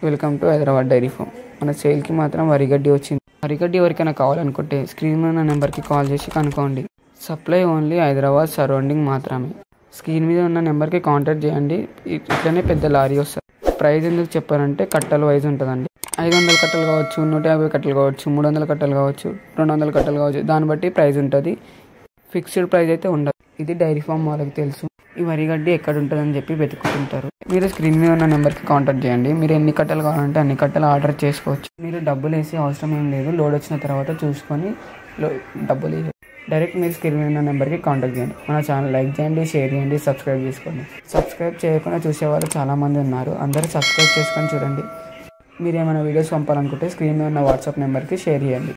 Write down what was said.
Welcome to Hyderabad dairy farm. మన సేల్కి మాత్రం వరిగడ్డి వచ్చింది. వరిగడ్డి ఎవరికైనా కావాలనుకుంటే స్క్రీన్ మీద ఉన్న నెంబర్కి కాల్ చేసి కనుక్కోండి. సప్లై ఓన్లీ హైదరాబాద్ సరౌండింగ్ మాత్రమే. స్క్రీన్ మీద ఉన్న నెంబర్కి కాంటాక్ట్ చేయండి. ఇట్లనే పెద్ద లారీ వస్తుంది. ప్రైస్ ఎందుకు చెప్పారంటే కట్టల వైజ్ ఉంటుందండి. 500 కట్టలు కావచ్చు, 150 కట్టలు కావచ్చు, 300 కట్టలు కావచ్చు, 200 కట్టలు కావచ్చు. దాన్ని బట్టి ప్రైస్ ఉంటుంది. ఫిక్స్డ్ ప్రైస్ అయితే ఉండదు. ఇది డైరీ ఫామ్ వాళ్ళకి తెలుసు. ఈ వరిగడ్డి ఎక్కడ ఉంటుందని చెప్పి వెతుక్కుంటారు. మీరు స్క్రీన్ మీద ఉన్న నెంబర్కి కాంటాక్ట్ చేయండి. మీరు ఎన్ని కట్టలు కావాలంటే అన్ని కట్టలు ఆర్డర్ చేసుకోవచ్చు. మీరు డబ్బులు వేసే అవసరం ఏం లేదు. లోడ్ వచ్చిన తర్వాత చూసుకొని డబ్బులు వేయాలి. డైరెక్ట్ మీరు స్క్రీన్ మీద ఉన్న నెంబర్కి కాంటాక్ట్ చేయండి. మన ఛానల్ లైక్ చేయండి, షేర్ చేయండి, సబ్స్క్రైబ్ చేసుకోండి. సబ్స్క్రైబ్ చేయకుండా చూసేవాళ్ళు చాలామంది ఉన్నారు. అందరూ సబ్స్క్రైబ్ చేసుకొని చూడండి. మీరు ఏమైనా వీడియోస్ పంపాలనుకుంటే స్క్రీన్ మీద ఉన్న వాట్సాప్ నెంబర్కి షేర్ చేయండి.